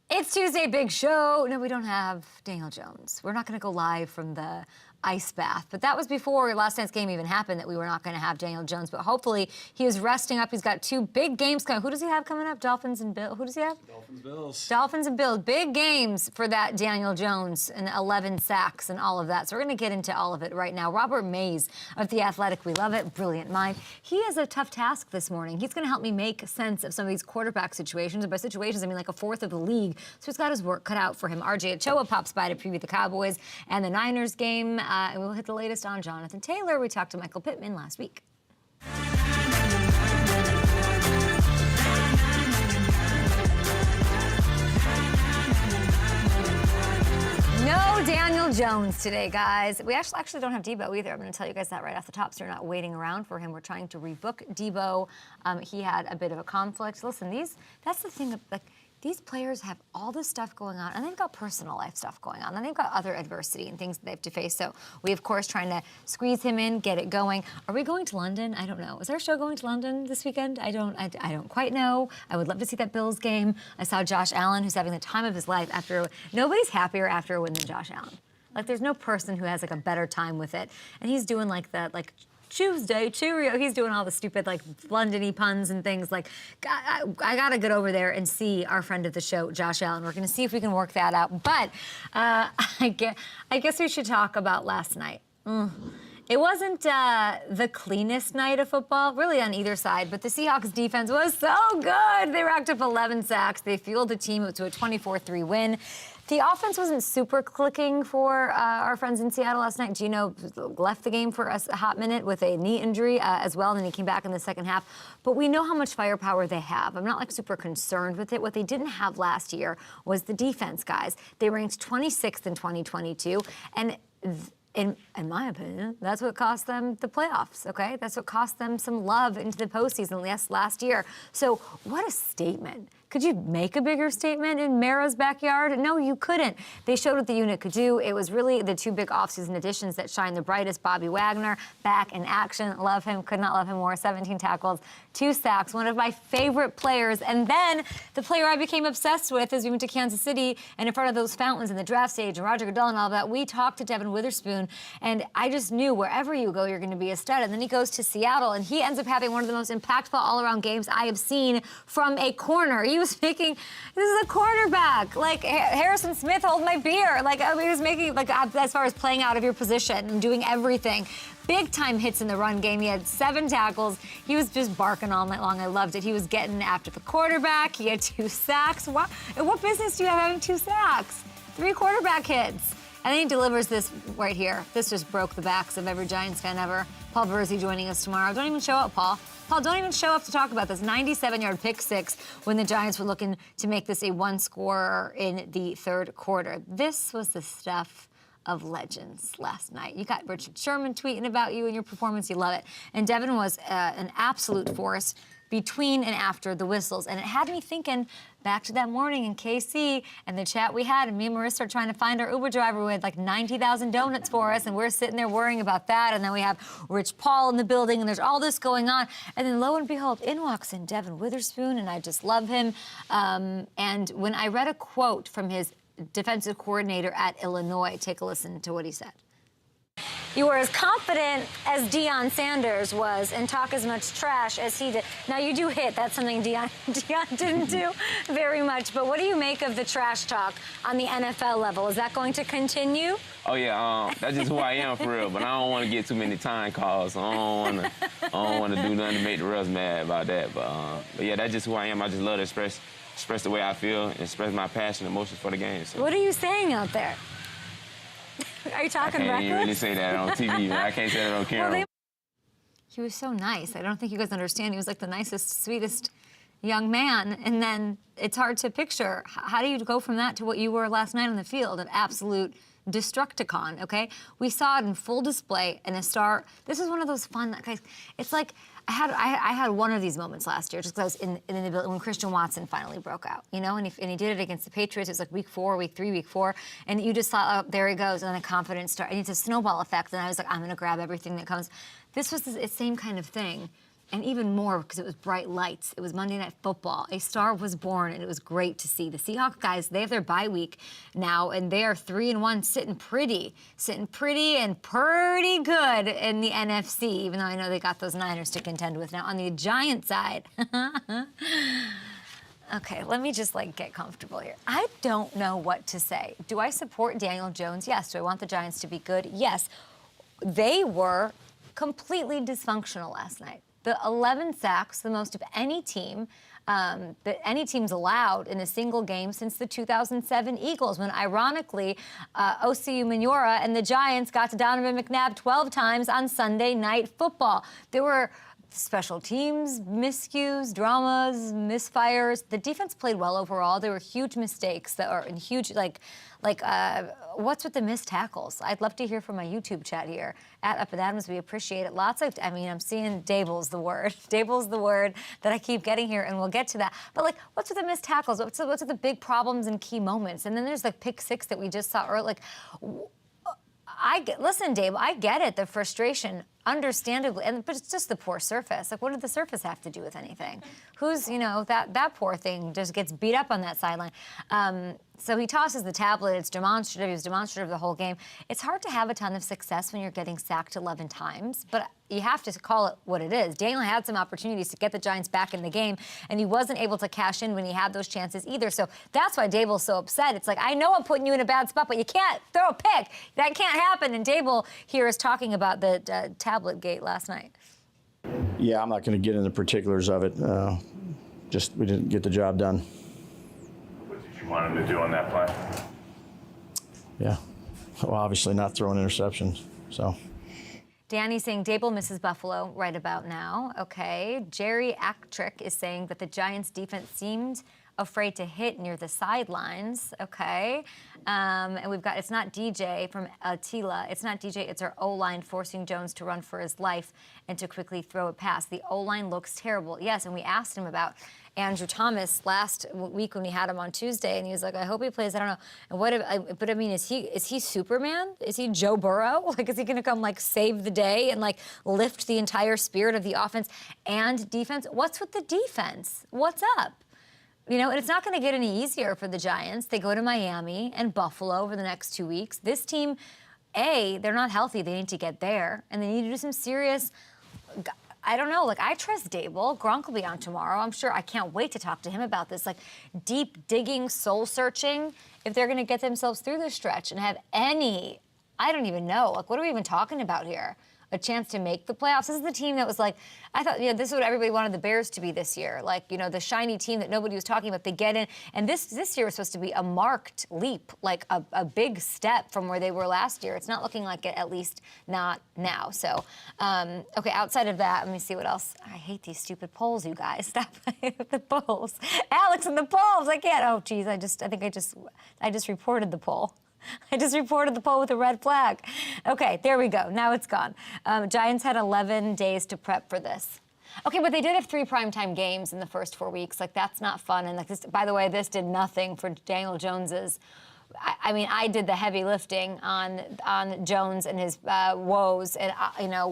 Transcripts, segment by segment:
It's Tuesday, big show. No, we don't have Daniel Jones. We're not going to go live from the ice bath. But that was before last night's game even happened that we were not going to have Daniel Jones. But hopefully he is resting up. He's got two big games coming. Who does he have coming up? Dolphins and Bills. Who does he have? Dolphins, Bills. Dolphins and Bills. Big games for that Daniel Jones and 11 sacks and all of that. So we're going to get into all of it right now. Robert Mays of The Athletic. We love it. Brilliant mind. He has a tough task this morning. He's going to help me make sense of some of these quarterback situations. And by situations, I mean like a fourth of the league. So he's got his work cut out for him. RJ Ochoa pops by to preview the Cowboys and the Niners game. And we'll hit the latest on Jonathan Taylor. We talked to Michael Pittman last week. No Daniel Jones today, guys. We actually don't have Debo either. I'm going to tell you guys that right off the top, so you're not waiting around for him. We're trying to rebook Debo. He had a bit of a conflict. Listen, that's the thing. Like, these players have all this stuff going on, and they've got personal life stuff going on, and they've got other adversity and things that they have to face. So we, of course, trying to squeeze him in, get it going. Are we going to London? I don't know. Is our show going to London this weekend? I don't quite know. I would love to see that Bills game. I saw Josh Allen, who's having the time of his life after. Nobody's happier after a win than Josh Allen. Like, there's no person who has like a better time with it, and he's doing like that, like. Tuesday, Cheerio. He's doing all the stupid, like, London-y puns and things. Like, I got to get over there and see our friend of the show, Josh Allen. We're going to see if we can work that out. But I guess we should talk about last night. It wasn't the cleanest night of football, really on either side, but the Seahawks defense was so good. They racked up 11 sacks. They fueled the team to a 24-3 win. The offense wasn't super clicking for our friends in Seattle last night. Geno left the game for a hot minute with a knee injury as well, and then he came back in the second half. But we know how much firepower they have. I'm not like super concerned with it. What they didn't have last year was the defense, guys. They ranked 26th in 2022, and in my opinion, that's what cost them the playoffs, okay? That's what cost them some love into the postseason last year. So what a statement. Could you make a bigger statement in Mara's backyard? No, you couldn't. They showed what the unit could do. It was really the two big offseason additions that shine the brightest. Bobby Wagner, back in action. Love him, could not love him more. 17 tackles, 2 sacks, one of my favorite players. And then the player I became obsessed with as we went to Kansas City and in front of those fountains in the draft stage and Roger Goodell and all that, we talked to Devin Witherspoon, and I just knew wherever you go, you're going to be a stud. And then he goes to Seattle, and he ends up having one of the most impactful all-around games I have seen from a corner. He was making, this is a quarterback. Like, Harrison Smith, hold my beer. Like, he was making, like, as far as playing out of your position and doing everything. Big time hits in the run game. He had 7 tackles. He was just barking all night long. I loved it. He was getting after the quarterback. He had 2 sacks. What business do you have having 2 sacks? 3 quarterback hits. And then he delivers this right here. This just broke the backs of every Giants fan ever. Paul Verzi joining us tomorrow. Don't even show up, Paul. Paul, don't even show up to talk about this 97-yard pick six when the Giants were looking to make this a 1-scorer in the third quarter. This was the stuff of legends last night. You got Richard Sherman tweeting about you and your performance. You love it. And Devin was an absolute force between and after the whistles. And it had me thinking back to that morning in KC and the chat we had, and me and Marissa are trying to find our Uber driver who had like 90,000 donuts for us, and we're sitting there worrying about that. And then we have Rich Paul in the building, and there's all this going on. And then lo and behold, in walks in Devin Witherspoon, and I just love him. And when I read a quote from his defensive coordinator at Illinois, take a listen to what he said. You were as confident as Deion Sanders was and talk as much trash as he did. Now, you do hit. That's something Deion didn't do very much. But what do you make of the trash talk on the NFL level? Is that going to continue? Oh, yeah. That's just who I am for real. But I don't want to get too many time calls. So I don't want to do nothing to make the refs mad about that. But, yeah, that's just who I am. I just love to express the way I feel and express my passion and emotions for the game. So. What are you saying out there? Are you talking reckless? I can't really say that on TV. I can't say that on camera. He was so nice. I don't think you guys understand. He was like the nicest, sweetest young man. And then it's hard to picture. How do you go from that to what you were last night on the field? An absolute Destructicon, okay? We saw it in full display and a star. This is one of those fun guys. It's like I had one of these moments last year just because I was in the building when Christian Watson finally broke out, you know, and he did it against the Patriots. It was like week 4, week 3, week 4, and you just thought, oh, there he goes, and then the confidence started. And it's a snowball effect, and I was like, I'm going to grab everything that comes. This was the same kind of thing. And even more because it was bright lights. It was Monday Night Football. A star was born, and it was great to see. The Seahawks guys, they have their bye week now, and they are 3-1, sitting pretty and pretty good in the NFC, even though I know they got those Niners to contend with. Now, on the Giants side, okay, let me just get comfortable here. I don't know what to say. Do I support Daniel Jones? Yes. Do I want the Giants to be good? Yes. They were completely dysfunctional last night. The 11 sacks, the most of any team, that any team's allowed in a single game since the 2007 Eagles, when ironically, Osi Umenyiora and the Giants got to Donovan McNabb 12 times on Sunday Night Football. There were special teams, miscues, dramas, misfires. The defense played well overall. There were huge mistakes that are in huge, what's with the missed tackles? I'd love to hear from my YouTube chat here. At Up and Adams, we appreciate it. I'm seeing Dable's the word. Dable's the word that I keep getting here, and we'll get to that. But what's with the missed tackles? What's with the big problems and key moments? And then there's pick six that we just saw earlier. Listen, Dave, I get it, the frustration, understandably, but it's just the poor surface. What did the surface have to do with anything? Who's, that poor thing just gets beat up on that sideline. So he tosses the tablet. It's demonstrative. He was demonstrative the whole game. It's hard to have a ton of success when you're getting sacked 11 times, but you have to call it what it is. Daniel had some opportunities to get the Giants back in the game, and he wasn't able to cash in when he had those chances either. So that's why Dable's so upset. It's I know I'm putting you in a bad spot, but you can't throw a pick. That can't happen. And Dable here is talking about the tablet gate last night. Yeah, I'm not going to get into particulars of it. We didn't get the job done. What did you want him to do on that play? Yeah, well, obviously not throwing interceptions, so. Danny saying Dable misses Buffalo right about now. Okay. Jerry Actrick is saying that the Giants defense seemed afraid to hit near the sidelines. Okay. And we've got, it's not DJ from Tila. It's not DJ, it's our O-line forcing Jones to run for his life and to quickly throw it past. The O-line looks terrible. Yes, and we asked him about Andrew Thomas last week when we had him on Tuesday, and he was like, I hope he plays. I don't know. And is he Superman? Is he Joe Burrow? Is he going to come save the day and lift the entire spirit of the offense and defense? What's with the defense? What's up? And it's not going to get any easier for the Giants. They go to Miami and Buffalo over the next 2 weeks. This team, they're not healthy. They need to get there, and they need to do some serious. I don't know. I trust Dable. Gronk will be on tomorrow. I'm sure. I can't wait to talk to him about this. Deep digging, soul searching. If they're going to get themselves through this stretch and have any, I don't even know. What are we even talking about here? A chance to make the playoffs. This is the team that was I thought, this is what everybody wanted the Bears to be this year. The shiny team that nobody was talking about. They get in, and this year was supposed to be a marked leap, a big step from where they were last year. It's not looking like it, at least not now. So, okay, outside of that, let me see what else. I hate these stupid polls, you guys. Stop with the polls. Alex and the polls. I can't. Oh, geez, I just reported the poll. I just reported the poll with a red flag. Okay, there we go. Now it's gone. Giants had 11 days to prep for this. Okay, but they did have 3 primetime games in the first 4 weeks. That's not fun. And this, by the way, this did nothing for Daniel Jones's. I did the heavy lifting on Jones and his woes, and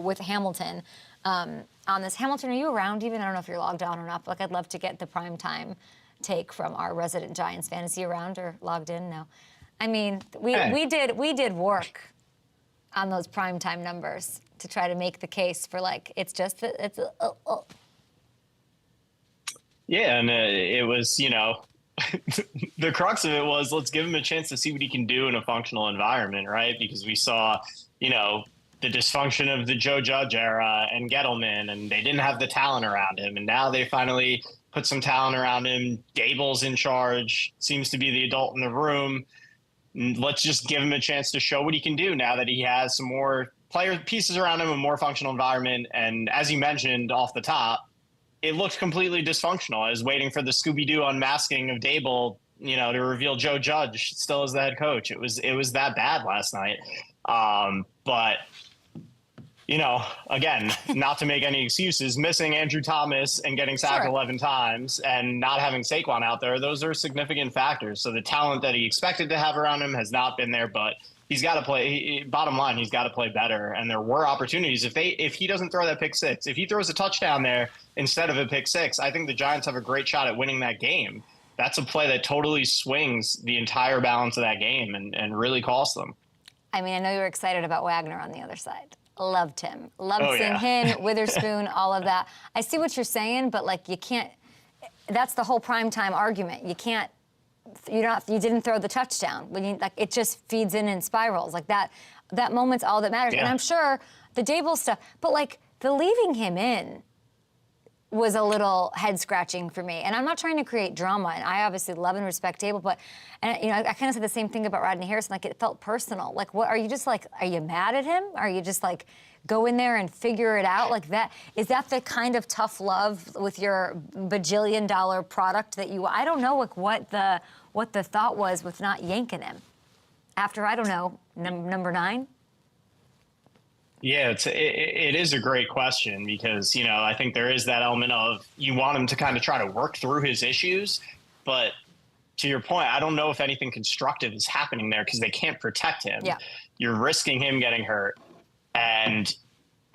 with Hamilton on this. Hamilton, are you around even? I don't know if you're logged on or not. But I'd love to get the primetime take from our resident Giants fan. Is he around or logged in? No. We did work on those primetime numbers to try to make the case for Yeah, and it was, the crux of it was let's give him a chance to see what he can do in a functional environment, right? Because we saw, the dysfunction of the Joe Judge era and Gettleman, and they didn't have the talent around him, and now they finally put some talent around him. Dable's in charge, seems to be the adult in the room. Let's just give him a chance to show what he can do now that he has some more player pieces around him, a more functional environment. And as you mentioned off the top, it looked completely dysfunctional. I was waiting for the Scooby-Doo unmasking of Dable, to reveal Joe Judge still as the head coach. It was that bad last night. But again, not to make any excuses, missing Andrew Thomas and getting sacked 11 times and not having Saquon out there, those are significant factors. So the talent that he expected to have around him has not been there, but he's got to play. Bottom line, he's got to play better. And there were opportunities. If he doesn't throw that pick six, if he throws a touchdown there instead of a pick six, I think the Giants have a great shot at winning that game. That's a play that totally swings the entire balance of that game and really costs them. I mean, I know you were excited about Wagner on the other side. Loved him. Loved seeing yeah. him, Witherspoon, all of that. I see what you're saying, but like you can't. That's the whole primetime argument. You can't. You didn't throw the touchdown. When you, like, it just feeds in and spirals like that. That moment's all that matters. Yeah. And I'm sure the Dable stuff, but like the leaving him in was a little head scratching for me. And I'm not trying to create drama. And I obviously love and respect Dable, but I kind of said the same thing about Rodney Harrison. Like it felt personal. Like, what are you just like? Are you mad at him? Are you just like go in there and figure it out like that? Is that the kind of tough love with your bajillion-dollar product that you? I don't know like what the thought was with not yanking him after I don't know number 9. Yeah, it is a great question because, I think there is that element of you want him to kind of try to work through his issues. But to your point, I don't know if anything constructive is happening there because they can't protect him. Yeah. You're risking him getting hurt. And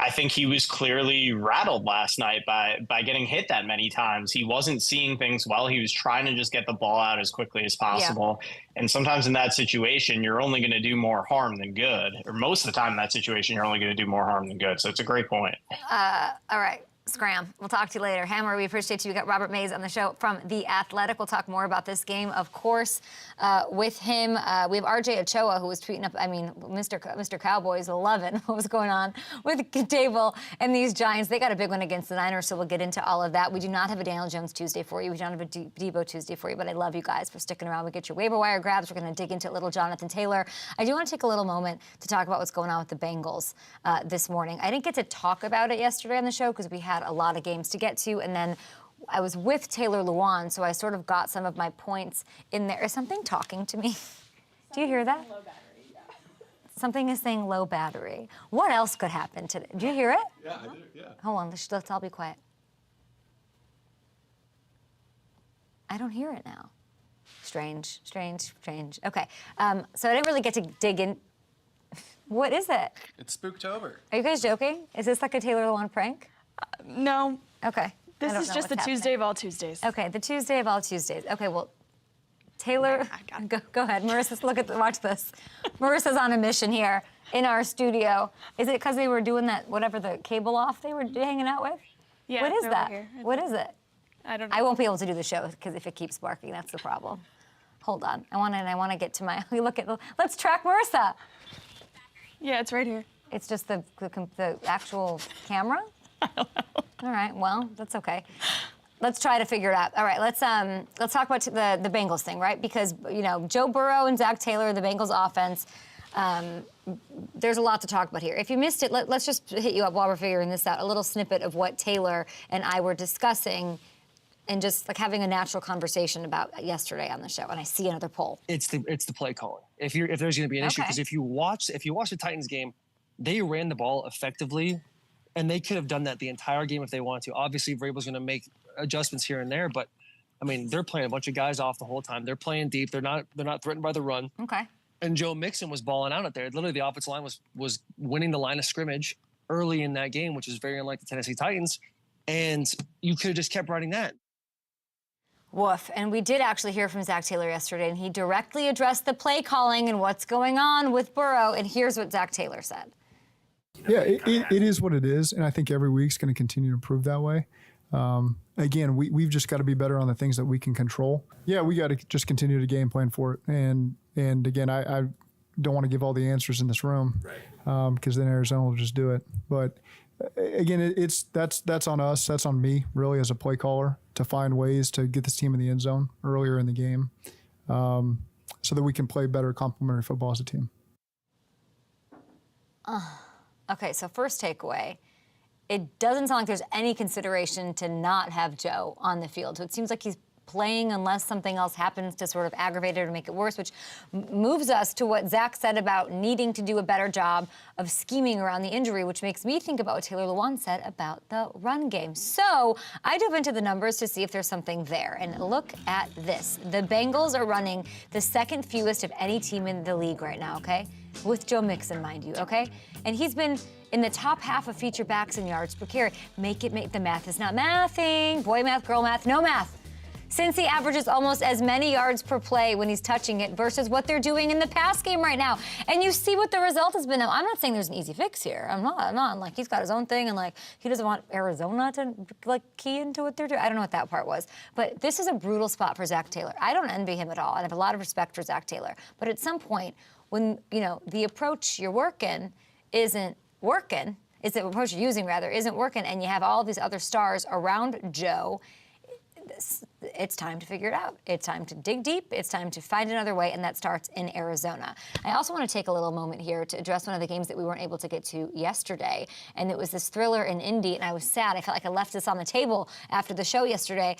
I think he was clearly rattled last night by getting hit that many times. He wasn't seeing things well. He was trying to just get the ball out as quickly as possible. Yeah. And sometimes in that situation, you're only going to do more harm than good. Or most of the time in that situation, you're only going to do more harm than good. So it's a great point. All right. Scram. We'll talk to you later. Hammer, we appreciate you. We got Robert Mays on the show from The Athletic. We'll talk more about this game, of course, with him. We have RJ Ochoa, who was tweeting up, Mr. Cowboys 11. What was going on with Dable and these Giants? They got a big one against the Niners, so we'll get into all of that. We do not have a Daniel Jones Tuesday for you. We don't have a Debo Tuesday for you, but I love you guys for sticking around. We get your waiver wire grabs. We're going to dig into little Jonathan Taylor. I do want to take a little moment to talk about what's going on with the Bengals this morning. I didn't get to talk about it yesterday on the show because we had a lot of games to get to, and then I was with Taylor Lewan, so I sort of got some of my points in there. Is something talking to me? Do you hear that? Low battery, yeah. Something is saying low battery. What else could happen today? Do you hear it? Yeah, I do, yeah. Hold on, let's all be quiet. I don't hear it now. Strange. Okay, so I didn't really get to dig in. What is it? It's Spooktober. Are you guys joking? Is this like a Taylor Lewan prank? No. Okay. This is just the Tuesday of all Tuesdays. Okay, the Tuesday of all Tuesdays. Okay, well, Taylor, go ahead. Marissa, watch this. Marissa's on a mission here in our studio. Is it because they were doing that, whatever the cable off they were hanging out with? Yeah. What is they're that? over here. What is it? I don't know. I won't be able to do the show because if it keeps barking, that's the problem. Hold on. I want to get to my. Let's track Marissa. Yeah, it's right here. It's just the actual camera? I don't know. All right, well, that's okay. Let's try to figure it out. All right, let's talk about the Bengals thing, right? Because, Joe Burrow and Zach Taylor, the Bengals offense, there's a lot to talk about here. If you missed it, let's just hit you up while we're figuring this out. A little snippet of what Taylor and I were discussing and just like having a natural conversation about yesterday on the show. And I see another poll. It's the play calling. If there's going to be an issue, because if you watch the Titans game, they ran the ball effectively. And they could have done that the entire game if they wanted to. Obviously, Vrabel's going to make adjustments here and there, but I mean, they're playing a bunch of guys off the whole time. They're playing deep. They're not threatened by the run. Okay. And Joe Mixon was balling out there. Literally, the offensive line was winning the line of scrimmage early in that game, which is very unlike the Tennessee Titans. And you could have just kept riding that. Woof. And we did actually hear from Zach Taylor yesterday, and he directly addressed the play calling and what's going on with Burrow. And here's what Zach Taylor said. Yeah, it is what it is, and I think every week's going to continue to improve that way. Again, we've just got to be better on the things that we can control. Yeah, we got to just continue to game plan for it. And again, I don't want to give all the answers in this room, because then Arizona will just do it. But again, that's on us. That's on me, really, as a play caller, to find ways to get this team in the end zone earlier in the game, so that we can play better complementary football as a team. Okay, so first takeaway, it doesn't sound like there's any consideration to not have Joe on the field. So it seems like he's playing unless something else happens to sort of aggravate it or make it worse, which moves us to what Zach said about needing to do a better job of scheming around the injury, which makes me think about what Taylor Lewan said about the run game. So I dove into the numbers to see if there's something there. And look at this. The Bengals are running the second fewest of any team in the league right now, okay? with Joe Mixon, mind you, okay? And he's been in the top half of feature backs in yards per carry. Make the math is not mathing. Boy math, girl math, no math. Since he averages almost as many yards per play when he's touching it versus what they're doing in the pass game right now. And you see what the result has been. Now, I'm not saying there's an easy fix here. I'm not. Like, he's got his own thing, and, like, he doesn't want Arizona to, like, key into what they're doing. I don't know what that part was. But this is a brutal spot for Zach Taylor. I don't envy him at all. I have a lot of respect for Zach Taylor. But at some point, when, you know, the approach you're working isn't working, is the approach you're using, rather, isn't working, and you have all these other stars around Joe, it's time to figure it out. It's time to dig deep. It's time to find another way, and that starts in Arizona. I also want to take a little moment here to address one of the games that we weren't able to get to yesterday, and it was this thriller in Indy, and I was sad. I felt like I left this on the table after the show yesterday.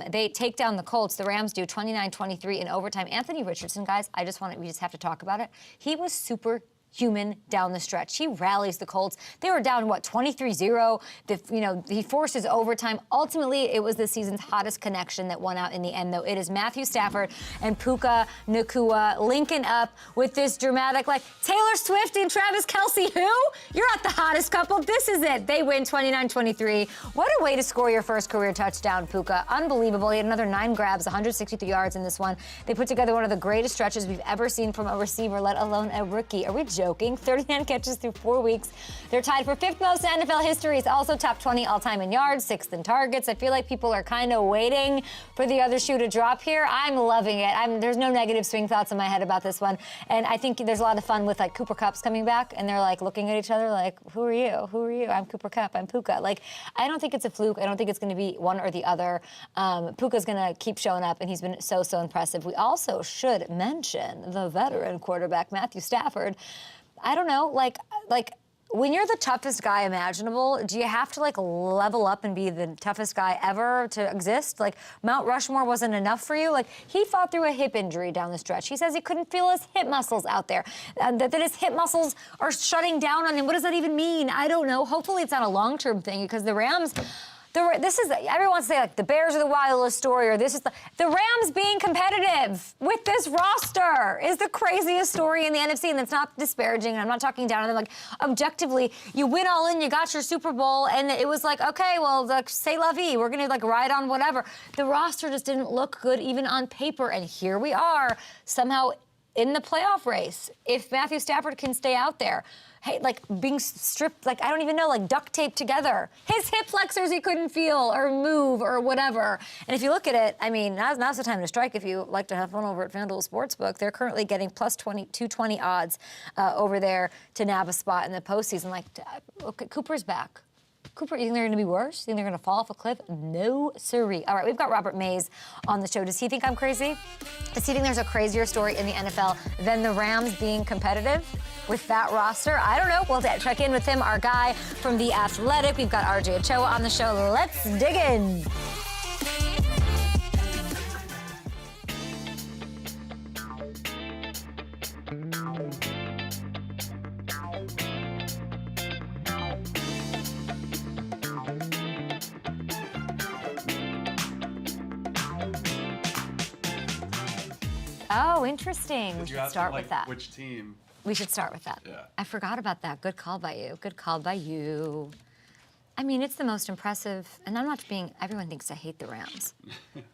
They take down the Colts. The Rams do 29-23 in overtime. Anthony Richardson, guys, we just have to talk about it. He was super human down the stretch. He rallies the Colts. They were down, 23-0. He forces overtime. Ultimately, it was this season's hottest connection that won out in the end, though. It is Matthew Stafford and Puka Nacua linking up with this dramatic, like, Taylor Swift and Travis Kelce, who? You're not the hottest couple. This is it. They win 29-23. What a way to score your first career touchdown, Puka. Unbelievable. He had another 9 grabs, 163 yards in this one. They put together one of the greatest stretches we've ever seen from a receiver, let alone a rookie. Are we joking? 39 catches through 4 weeks. They're tied for 5th most in NFL history. He's also top 20 all-time in yards, 6th in targets. I feel like people are kind of waiting for the other shoe to drop here. I'm loving it. There's no negative swing thoughts in my head about this one. And I think there's a lot of fun with, like, Cooper Kupp's coming back, and they're, like, looking at each other like, who are you? Who are you? I'm Cooper Kupp. I'm Puka. Like, I don't think it's a fluke. I don't think it's going to be one or the other. Puka's going to keep showing up, and he's been so impressive. We also should mention the veteran quarterback, Matthew Stafford. I don't know, like when you're the toughest guy imaginable, do you have to, like, level up and be the toughest guy ever to exist? Like, Mount Rushmore wasn't enough for you? Like, he fought through a hip injury down the stretch. He says he couldn't feel his hip muscles out there, that his hip muscles are shutting down on him. What does that even mean? I don't know. Hopefully it's not a long-term thing, because the Rams... everyone say, like, the Bears are the wildest story, or this is the Rams being competitive with this roster is the craziest story in the NFC, and it's not disparaging, and I'm not talking down on them. Like, objectively, you win all in, you got your Super Bowl, and it was like, okay, well, like, say la vie, we're gonna, like, ride on whatever. The roster just didn't look good even on paper, and here we are, somehow in the playoff race. If Matthew Stafford can stay out there, hey, like, being stripped, like, I don't even know, like, duct taped together. His hip flexors he couldn't feel or move or whatever. And if you look at it, I mean, now's the time to strike if you like to have fun over at FanDuel Sportsbook. They're currently getting plus 220 odds over there to nab a spot in the postseason. Like, okay, Cooper's back. Cooper, you think they're going to be worse? You think they're going to fall off a cliff? No, siree. All right, we've got Robert Mays on the show. Does he think I'm crazy? Does he think there's a crazier story in the NFL than the Rams being competitive with that roster? I don't know. We'll check in with him, our guy from The Athletic. We've got RJ Ochoa on the show. Let's dig in. Oh, interesting. We should start with that. Which team? We should start with that. Yeah. I forgot about that. Good call by you. Good call by you. I mean, it's the most impressive, and I'm not being, everyone thinks I hate the Rams.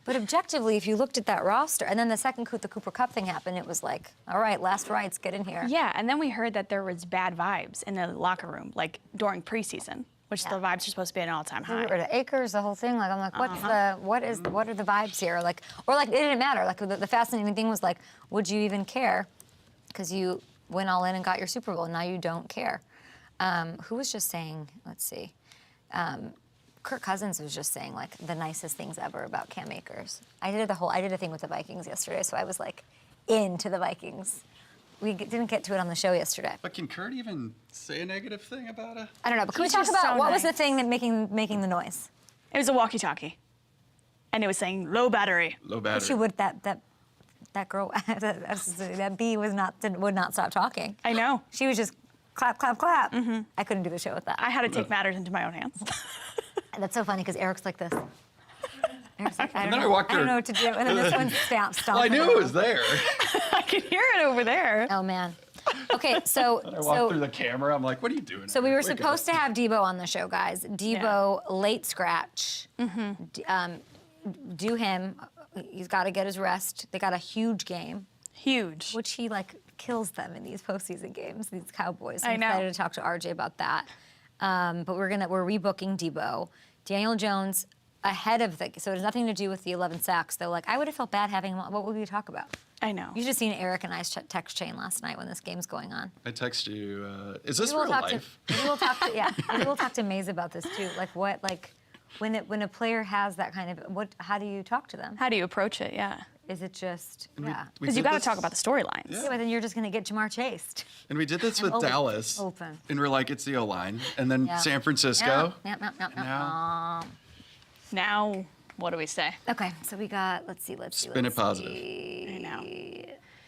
But objectively, if you looked at that roster, and then the second the Cooper Kupp thing happened, it was like, all right, last rites, get in here. Yeah, and then we heard that there was bad vibes in the locker room, like during preseason, which the vibes are supposed to be at an all-time high. Or the acres, the whole thing. Like, I'm like, what are the vibes here? Like, or like, it didn't matter. Like, the fascinating thing was, like, would you even care? Because you went all in and got your Super Bowl, and now you don't care. Who was just saying, let's see, Kirk Cousins was just saying, like, the nicest things ever about Cam Akers. I did a thing with the Vikings yesterday, so I was, like, into the Vikings. We didn't get to it on the show yesterday. But can Kurt even say a negative thing about it? I don't know, but can we talk about what was the thing that making the noise? It was a walkie-talkie, and it was saying low battery. Low battery. She would that girl that bee would not stop talking. I know. She was just clap, clap, clap. Mm-hmm. I couldn't do the show with that. I had to take matters into my own hands. That's so funny because Eric's like this. Eric's like, I don't know what to do. And then this one stomped. Well, I knew it was there. I can hear it over there. Oh, man. Okay, so I walked through the camera. I'm like, what are you doing? So we were supposed to have Debo on the show, guys. Debo, late scratch. Do him. He's got to get his rest. They got a huge game. Huge. Which he, like, kills them in these postseason games, these Cowboys. So I I'm know. excited to talk to RJ about that. But we're rebooking Debo. Daniel Jones ahead of so it has nothing to do with the 11 sacks, though. Like, I would have felt bad having him on. What would we talk about? I know. You should have seen Eric and I's text chain last night when this game's going on. I text you, is this Maybe real life? Maybe we'll talk to, yeah. Maybe we'll talk to Maze about this too. Like what, like when a player has that kind of how do you talk to them? How do you approach it? Yeah. Is it just We Because you did got to this- talk about the storylines. Yeah, but then you're just gonna get Jamar chased. And we did this with open. Dallas. Open. And we're like, it's the O-line. And then Yeah. San Francisco. No. Now, what do we say? Okay, so we got. Let's see. Spin it positive. I know.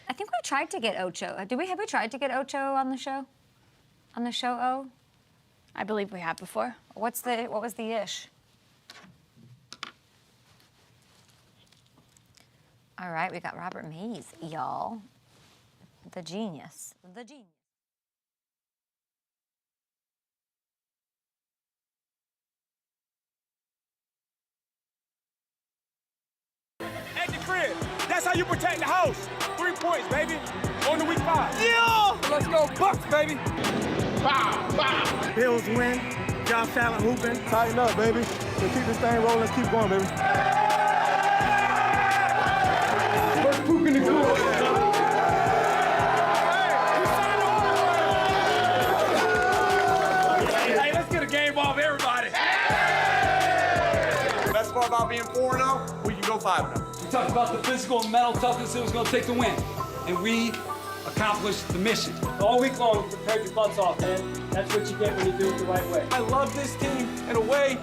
I think we tried to get Ocho. Have we tried to get Ocho on the show? On the show, O? I believe we have before. What was the ish? All right, we got Robert Mays, y'all. The genius. The genius. At the crib. That's how you protect the house. 3 points, baby. On to week 5. Yeah! Let's go Bucks, baby. Bow, bow. Bills win. Josh Allen hooping. Tighten up, baby. So keep this thing rolling. Keep going, baby. First poop in the cool. Hey, let's get a game ball of everybody. Best part about being 4-0, we can go 5-0. We talked about the physical and mental toughness it was going to take to win, and we accomplished the mission. All week long, you prepared your butts off, man. That's what you get when you do it the right way. I love this team, and away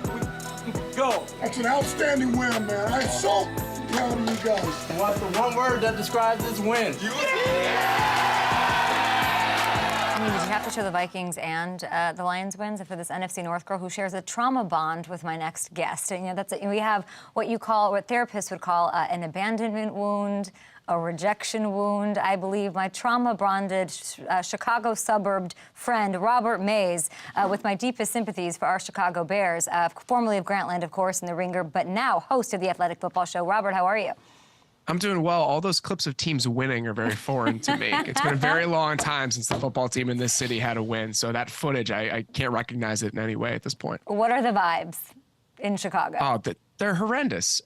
we go. That's an outstanding win, man. I'm so proud of you guys. What's the one word that describes this win? I mean, did you have to show the Vikings and the Lions wins for this NFC North girl who shares a trauma bond with my next guest? And, we have what therapists would call an abandonment wound, a rejection wound. I believe my trauma-bonded Chicago suburbed friend, Robert Mays, with my deepest sympathies for our Chicago Bears, formerly of Grantland, of course, in the Ringer, but now host of the Athletic Football Show. Robert, how are you? I'm doing well. All those clips of teams winning are very foreign to me. It's been a very long time since the football team in this city had a win. So that footage, I can't recognize it in any way at this point. What are the vibes in Chicago? Oh, they're horrendous.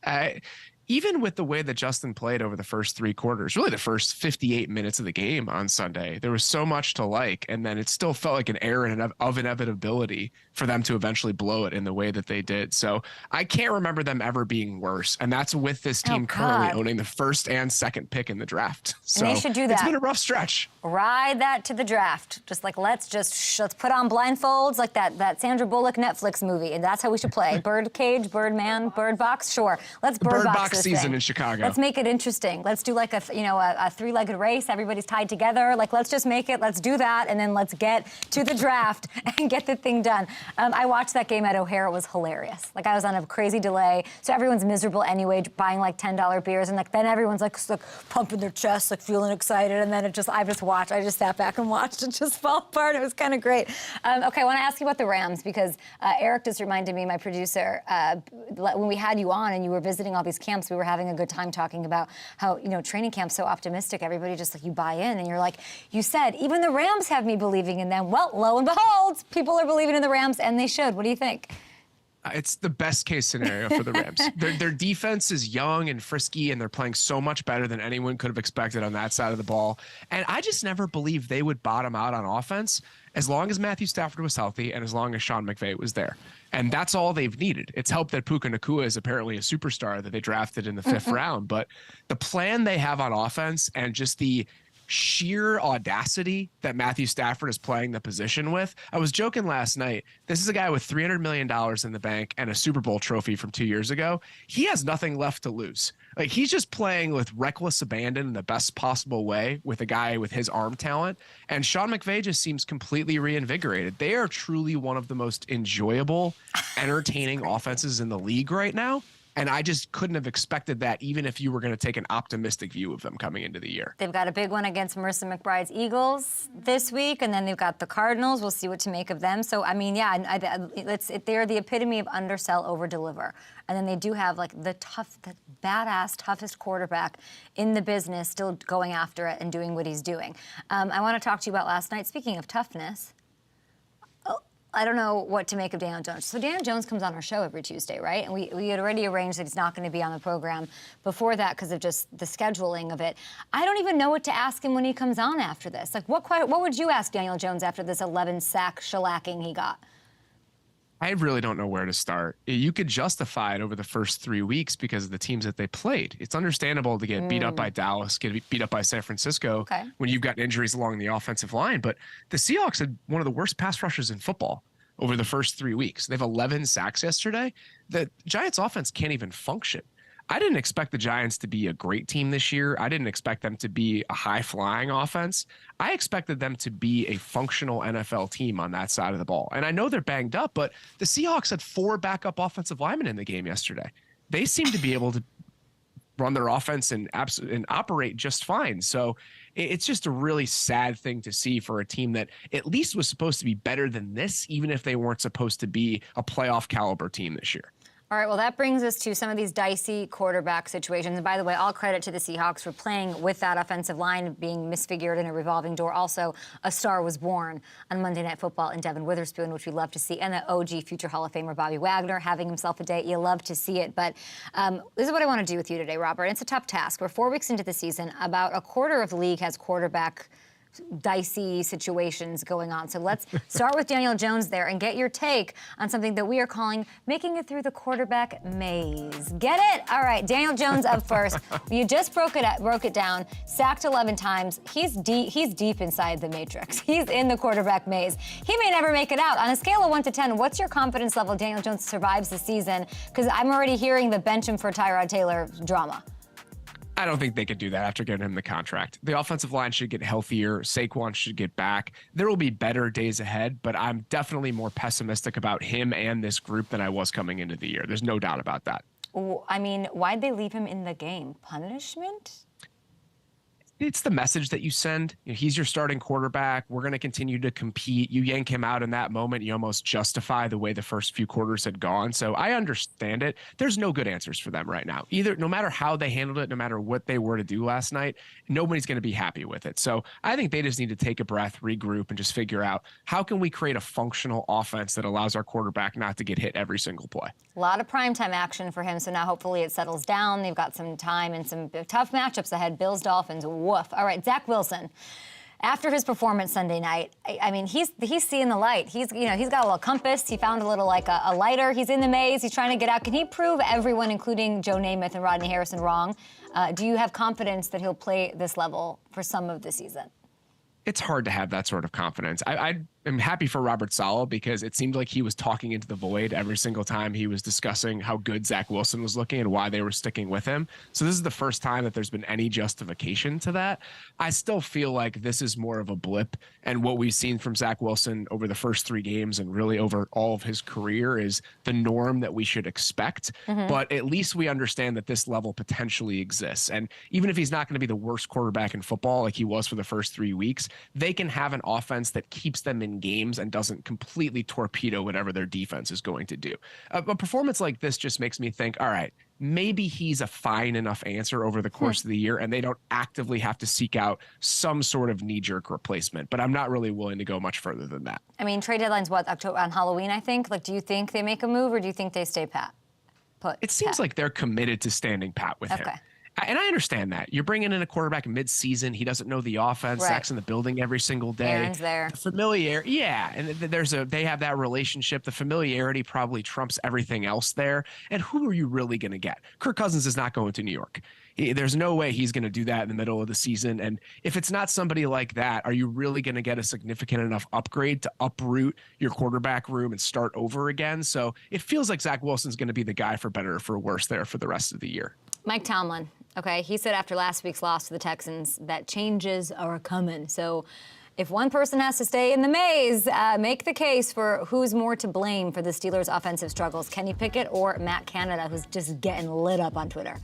Even with the way that Justin played over the first 3 quarters, really the first 58 minutes of the game on Sunday, there was so much to like. And then it still felt like an air of inevitability for them to eventually blow it in the way that they did. So I can't remember them ever being worse. And that's with this team currently owning the first and second pick in the draft. So and they should do that. It's been a rough stretch. Ride that to the draft. Just like, let's put on blindfolds like that Sandra Bullock Netflix movie. And that's how we should play. Birdcage, Birdman, Bird Box. Sure. Let's Bird Box this season thing. in Chicago. Let's make it interesting. Let's do like a 3-legged race. Everybody's tied together. Like, let's just make it. Let's do that. And then let's get to the draft and get the thing done. I watched that game at O'Hare. It was hilarious. Like, I was on a crazy delay. So everyone's miserable anyway, buying like $10 beers. And like then everyone's like pumping their chest, like feeling excited. And then I just watched. I just sat back and watched it just fall apart. It was kind of great. Okay, I want to ask you about the Rams because Eric just reminded me, my producer, when we had you on and you were visiting all these camps, we were having a good time talking about how, training camp's so optimistic. Everybody just like, you buy in and you're like, you said, even the Rams have me believing in them. Well, lo and behold, people are believing in the Rams and they should. What do you think? It's the best case scenario for the Rams. Their defense is young and frisky, and they're playing so much better than anyone could have expected on that side of the ball. And I just never believed they would bottom out on offense as long as Matthew Stafford was healthy and as long as Sean McVay was there. And that's all they've needed. It's helped that Puka Nacua is apparently a superstar that they drafted in the 5th round. But the plan they have on offense and just the sheer audacity that Matthew Stafford is playing the position with. I was joking last night. This is a guy with $300 million in the bank and a Super Bowl trophy from 2 years ago. He has nothing left to lose. Like, he's just playing with reckless abandon in the best possible way with a guy with his arm talent. And Sean McVay just seems completely reinvigorated. They are truly one of the most enjoyable, entertaining offenses in the league right now. And I just couldn't have expected that, even if you were going to take an optimistic view of them coming into the year. They've got a big one against Marissa McBride's Eagles this week, and then they've got the Cardinals. We'll see what to make of them. So, I mean, yeah, they're the epitome of undersell, over-deliver. And then they do have, like, the badass, toughest quarterback in the business still going after it and doing what he's doing. I want to talk to you about last night. Speaking of toughness, I don't know what to make of Daniel Jones. So Daniel Jones comes on our show every Tuesday, right? And we had already arranged that he's not going to be on the program before that because of just the scheduling of it. I don't even know what to ask him when he comes on after this. Like, what would you ask Daniel Jones after this 11-sack shellacking he got? I really don't know where to start. You could justify it over the first 3 weeks because of the teams that they played. It's understandable to get beat up by Dallas, get beat up by San Francisco when you've got injuries along the offensive line. But the Seahawks had one of the worst pass rushers in football over the first 3 weeks. They have 11 sacks yesterday. The Giants offense can't even function. I didn't expect the Giants to be a great team this year. I didn't expect them to be a high-flying offense. I expected them to be a functional NFL team on that side of the ball. And I know they're banged up, but the Seahawks had 4 backup offensive linemen in the game yesterday. They seem to be able to run their offense and operate just fine. So it's just a really sad thing to see for a team that at least was supposed to be better than this, even if they weren't supposed to be a playoff caliber team this year. All right, well, that brings us to some of these dicey quarterback situations. And by the way, all credit to the Seahawks for playing with that offensive line being misfigured in a revolving door. Also, a star was born on Monday Night Football in Devin Witherspoon, which we love to see. And the OG future Hall of Famer Bobby Wagner having himself a day. You love to see it. But this is what I want to do with you today, Robert. It's a tough task. We're 4 weeks into the season. About a quarter of the league has quarterback dicey situations going on. So let's start with Daniel Jones there and get your take on something that we are calling making it through the quarterback maze. Get it? All right, Daniel Jones up first. You just broke it down, sacked 11 times. He's deep inside the matrix. He's in the quarterback maze. He may never make it out. On a scale of 1 to 10, what's your confidence level Daniel Jones survives the season? Because I'm already hearing the bench him for Tyrod Taylor drama. I don't think they could do that after getting him the contract. The offensive line should get healthier. Saquon should get back. There will be better days ahead, but I'm definitely more pessimistic about him and this group than I was coming into the year. There's no doubt about that. I mean, why'd they leave him in the game? Punishment? It's the message that you send. You know, he's your starting quarterback. We're going to continue to compete. You yank him out in that moment, you almost justify the way the first few quarters had gone. So I understand it. There's no good answers for them right now. Either, no matter how they handled it, no matter what they were to do last night, nobody's going to be happy with it. So I think they just need to take a breath, regroup, and just figure out how can we create a functional offense that allows our quarterback not to get hit every single play. A lot of primetime action for him, so now hopefully it settles down. They've got some time and some tough matchups ahead. Bills, Dolphins, woof. All right, Zach Wilson. After his performance Sunday night, I mean, he's seeing the light. He's got a little compass. He found a little like a lighter. He's in the maze. He's trying to get out. Can he prove everyone, including Joe Namath and Rodney Harrison, wrong? Do you have confidence that he'll play this level for some of the season? It's hard to have that sort of confidence. I am happy for Robert Saleh because it seemed like he was talking into the void every single time he was discussing how good Zach Wilson was looking and why they were sticking with him. So this is the first time that there's been any justification to that. I still feel like this is more of a blip, and what we've seen from Zach Wilson over the first 3 games and really over all of his career is the norm that we should expect. But at least we understand that this level potentially exists. And even if he's not going to be the worst quarterback in football like he was for the first 3 weeks, they can have an offense that keeps them in games and doesn't completely torpedo whatever their defense is going to do. A performance like this just makes me think, all right, maybe he's a fine enough answer over the course of the year and they don't actively have to seek out some sort of knee-jerk replacement. But I'm not really willing to go much further than that. I mean, trade deadline's what, October, on Halloween, I think? Like, do you think they make a move or do you think they stay put? It seems like they're committed to standing pat with him. And I understand that. You're bringing in a quarterback mid-season. He doesn't know the offense. Right. Zach's in the building every single day. Aaron's there. The familiarity, yeah. And they have that relationship. The familiarity probably trumps everything else there. And who are you really going to get? Kirk Cousins is not going to New York. There's no way he's going to do that in the middle of the season. And if it's not somebody like that, are you really going to get a significant enough upgrade to uproot your quarterback room and start over again? So it feels like Zach Wilson's going to be the guy for better or for worse there for the rest of the year. Mike Tomlin, okay, he said after last week's loss to the Texans that changes are coming. So if one person has to stay in the maze, make the case for who's more to blame for the Steelers' offensive struggles, Kenny Pickett or Matt Canada, who's just getting lit up on Twitter.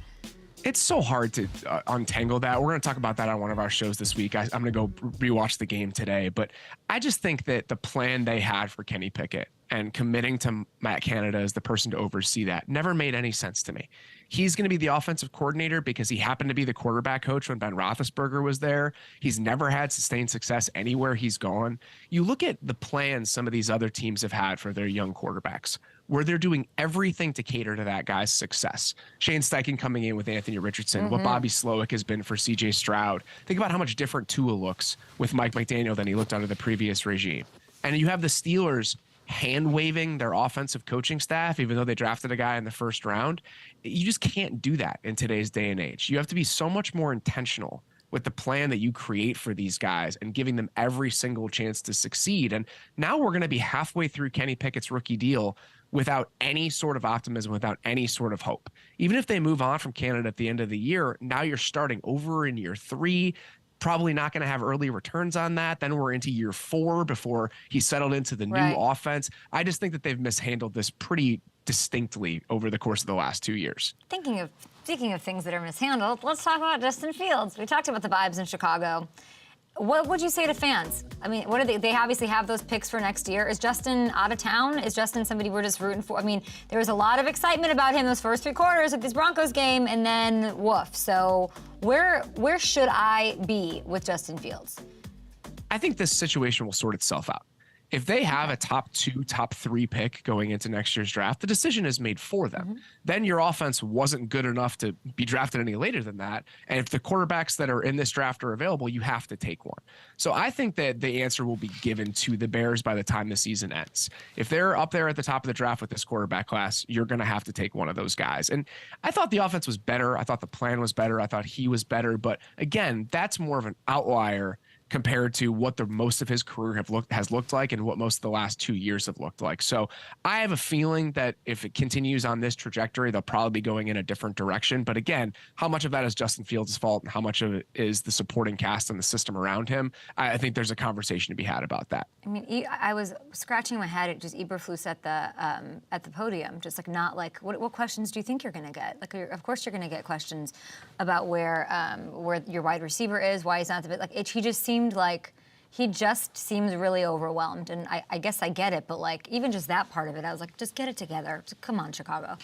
It's so hard to untangle that. We're going to talk about that on one of our shows this week. I'm going to go rewatch the game today. But I just think that the plan they had for Kenny Pickett and committing to Matt Canada as the person to oversee that never made any sense to me. He's going to be the offensive coordinator because he happened to be the quarterback coach when Ben Roethlisberger was there. He's never had sustained success anywhere he's gone. You look at the plans some of these other teams have had for their young quarterbacks, where they're doing everything to cater to that guy's success. Shane Steichen coming in with Anthony Richardson, what Bobby Slowick has been for C.J. Stroud. Think about how much different Tua looks with Mike McDaniel than he looked under the previous regime. And you have the Steelers hand-waving their offensive coaching staff, even though they drafted a guy in the first round. You just can't do that in today's day and age. You have to be so much more intentional with the plan that you create for these guys and giving them every single chance to succeed. And now we're going to be halfway through Kenny Pickett's rookie deal without any sort of optimism, without any sort of hope. Even if they move on from Canada at the end of the year, now you're starting over in year 3. Probably not going to have early returns on that. Then we're into year 4 before he settled into the new offense. I just think that they've mishandled this pretty distinctly over the course of the last 2 years. Speaking of things that are mishandled, let's talk about Justin Fields. We talked about the vibes in Chicago. What would you say to fans? I mean, what are they obviously have those picks for next year. Is Justin out of town? Is Justin somebody we're just rooting for? I mean, there was a lot of excitement about him those first 3 quarters of this Broncos game, and then woof. So where should I be with Justin Fields? I think this situation will sort itself out. If they have a top 2, top 3 pick going into next year's draft, the decision is made for them. Then your offense wasn't good enough to be drafted any later than that. And if the quarterbacks that are in this draft are available, you have to take one. So I think that the answer will be given to the Bears by the time the season ends. If they're up there at the top of the draft with this quarterback class, you're going to have to take one of those guys. And I thought the offense was better. I thought the plan was better. I thought he was better. But again, that's more of an outlier compared to what the most of his career has looked like and what most of the last 2 years have looked like. So I have a feeling that if it continues on this trajectory, they'll probably be going in a different direction. But again, how much of that is Justin Fields' fault and how much of it is the supporting cast and the system around him? I think there's a conversation to be had about that. I mean, I was scratching my head at just Eberflus at the podium, just like not like what questions do you think you're going to get? Like, of course you're going to get questions about where your wide receiver is, why he's not the bit. Like he just seems really overwhelmed, and I guess I get it, but like even just that part of it, I was like, just get it together. Come on, Chicago.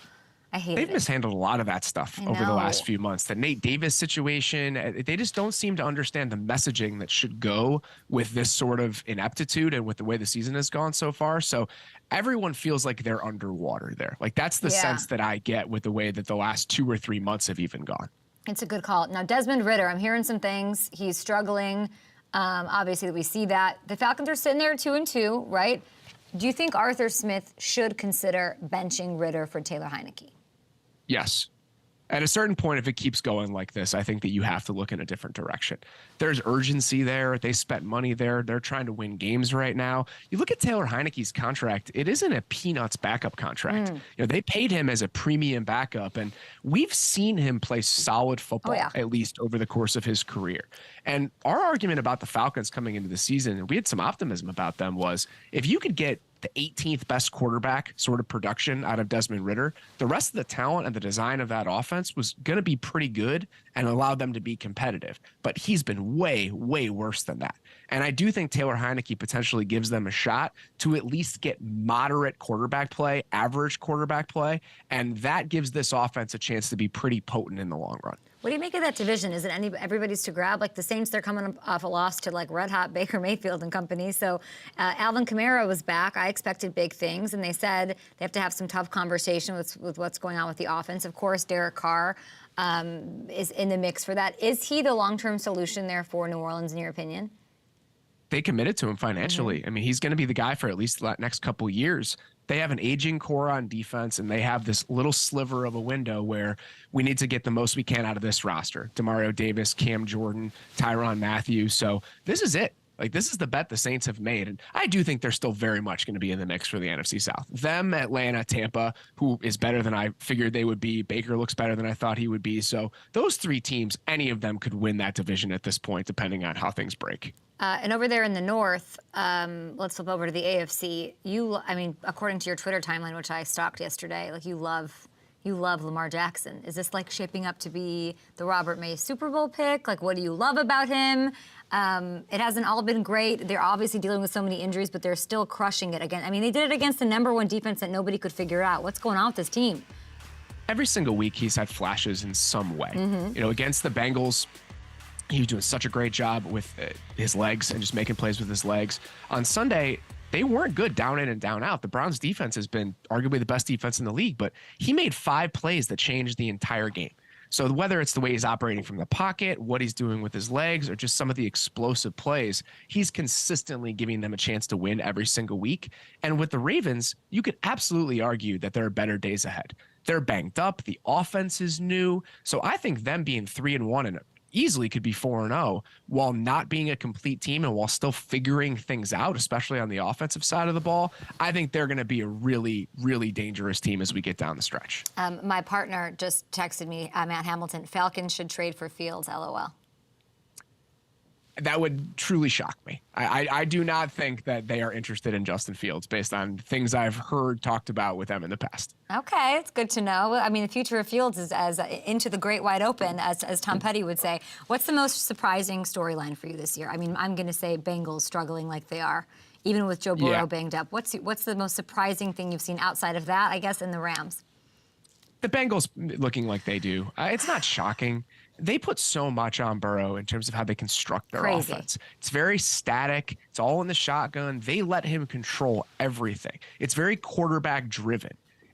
I hate it. They've mishandled a lot of that stuff over the last few months. The Nate Davis situation, they just don't seem to understand the messaging that should go with this sort of ineptitude and with the way the season has gone so far. So everyone feels like they're underwater there. Like that's the sense that I get with the way that the last 2 or 3 months have even gone. It's a good call. Now, Desmond Ridder, I'm hearing some things. He's struggling. Obviously, we see that. The Falcons are sitting there 2-2, right? Do you think Arthur Smith should consider benching Ridder for Taylor Heineke? Yes. At a certain point, if it keeps going like this, I think that you have to look in a different direction. There's urgency there. They spent money there. They're trying to win games right now. You look at Taylor Heineke's contract, it isn't a peanuts backup contract. You know, they paid him as a premium backup, and we've seen him play solid football, at least over the course of his career. And our argument about the Falcons coming into the season, and we had some optimism about them, was if you could get the 18th best quarterback sort of production out of Desmond Ridder, the rest of the talent and the design of that offense was going to be pretty good and allow them to be competitive. But he's been way, way worse than that. And I do think Taylor Heineke potentially gives them a shot to at least get moderate quarterback play, average quarterback play, and that gives this offense a chance to be pretty potent in the long run. What do you make of that division? Is it everybody's to grab? Like the Saints, they're coming off a loss to like red hot Baker Mayfield and company. So Alvin Kamara was back. I expected big things, and they said they have to have some tough conversation with what's going on with the offense. Of course, Derek Carr is in the mix for that. Is he the long-term solution there for New Orleans, in your opinion? They committed to him financially. I mean, he's going to be the guy for at least the next couple of years. They have an aging core on defense, and they have this little sliver of a window where we need to get the most we can out of this roster. Demario Davis, Cam Jordan, Tyrann Mathieu. So this is it. Like, this is the bet the Saints have made. And I do think they're still very much going to be in the mix for the NFC South. Them, Atlanta, Tampa, who is better than I figured they would be. Baker looks better than I thought he would be. So those 3 teams, any of them could win that division at this point, depending on how things break. And over there in the North, let's flip over to the AFC. According to your Twitter timeline, which I stalked yesterday, like you love Lamar Jackson. Is this like shaping up to be the Robert May Super Bowl pick? Like, what do you love about him? It hasn't all been great. They're obviously dealing with so many injuries, but they're still crushing it again. I mean, they did it against the #1 defense that nobody could figure out. What's going on with this team? Every single week, he's had flashes in some way. Against the Bengals, he was doing such a great job with his legs and just making plays with his legs. On Sunday, they weren't good down in and down out. The Browns defense has been arguably the best defense in the league, but he made 5 plays that changed the entire game. So whether it's the way he's operating from the pocket, what he's doing with his legs, or just some of the explosive plays, he's consistently giving them a chance to win every single week. And with the Ravens, you could absolutely argue that there are better days ahead. They're banged up. The offense is new. So I think them being 3-1 and easily could be 4-0 while not being a complete team and while still figuring things out, especially on the offensive side of the ball. I think they're going to be a really, really dangerous team as we get down the stretch. My partner just texted me, Matt Hamilton, Falcons should trade for Fields, LOL. That would truly shock me. I do not think that they are interested in Justin Fields based on things I've heard talked about with them in the past. Okay, it's good to know. I mean, the future of Fields is as into the great wide open, as Tom Petty would say. What's the most surprising storyline for you this year? I mean, I'm going to say Bengals struggling like they are, even with Joe Burrow banged up. What's the most surprising thing you've seen outside of that, I guess, in the Rams? The Bengals looking like they do. It's not shocking. They put so much on Burrow in terms of how they construct their offense. It's very static. It's all in the shotgun. They let him control everything. It's very quarterback driven.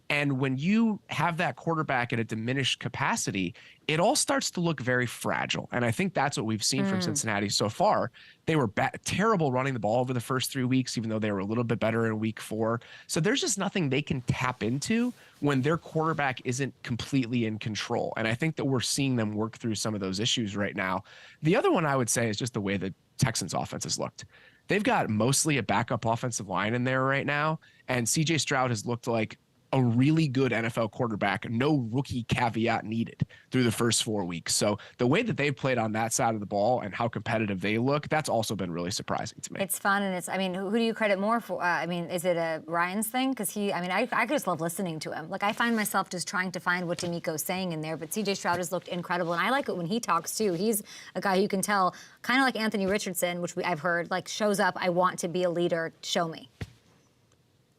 And when you have that quarterback at a diminished capacity, it all starts to look very fragile. And I think that's what we've seen from Cincinnati so far. They were terrible running the ball over the first 3 weeks, even though they were a little bit better in week 4. So there's just nothing they can tap into when their quarterback isn't completely in control. And I think that we're seeing them work through some of those issues right now. The other one I would say is just the way the Texans offense has looked. They've got mostly a backup offensive line in there right now. And CJ Stroud has looked like a really good NFL quarterback, no rookie caveat needed through the first 4 weeks. So the way that they've played on that side of the ball and how competitive they look, that's also been really surprising to me. It's fun, and who do you credit more for? Is it a Ryan's thing? Because I just love listening to him. Like, I find myself just trying to find what D'Amico's saying in there, but CJ Stroud has looked incredible, and I like it when he talks too. He's a guy who you can tell, kind of like Anthony Richardson, which I've heard, like, shows up, I want to be a leader, show me.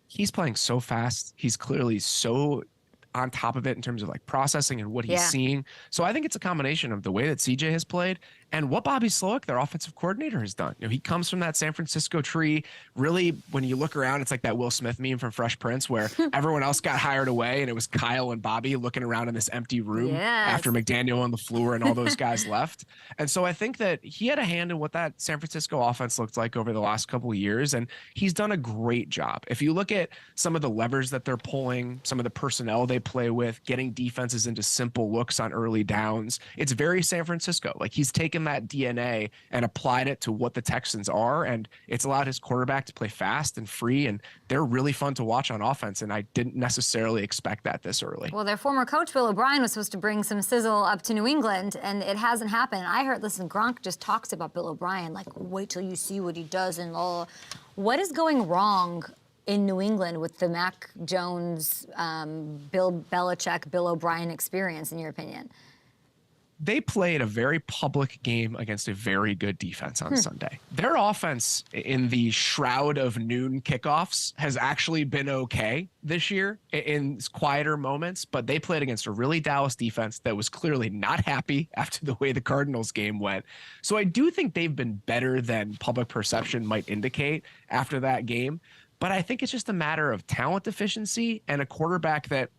He's playing so fast. He's clearly so on top of it in terms of like processing and what he's seeing. So I think it's a combination of the way that CJ has played and what Bobby Slowick, their offensive coordinator, has done. He comes from that San Francisco tree. Really, when you look around, it's like that Will Smith meme from Fresh Prince where everyone else got hired away and it was Kyle and Bobby looking around in this empty room after McDaniel and LaFleur and all those guys left. And so I think that he had a hand in what that San Francisco offense looked like over the last couple of years, and he's done a great job. If you look at some of the levers that they're pulling, some of the personnel they play with, getting defenses into simple looks on early downs, it's very San Francisco. Like, he's taken that DNA and applied it to what the Texans are, and it's allowed his quarterback to play fast and free, and they're really fun to watch on offense, and I didn't necessarily expect that this early. Well, their former coach, Bill O'Brien, was supposed to bring some sizzle up to New England, and it hasn't happened. I heard, listen, Gronk just talks about Bill O'Brien, like, wait till you see what he does and all. What is going wrong in New England with the Mac Jones, Bill Belichick, Bill O'Brien experience, in your opinion? They played a very public game against a very good defense on Sunday. Their offense in the shroud of noon kickoffs has actually been okay this year in quieter moments, but they played against a really Dallas defense that was clearly not happy after the way the Cardinals game went. So I do think they've been better than public perception might indicate after that game. But I think it's just a matter of talent deficiency and a quarterback that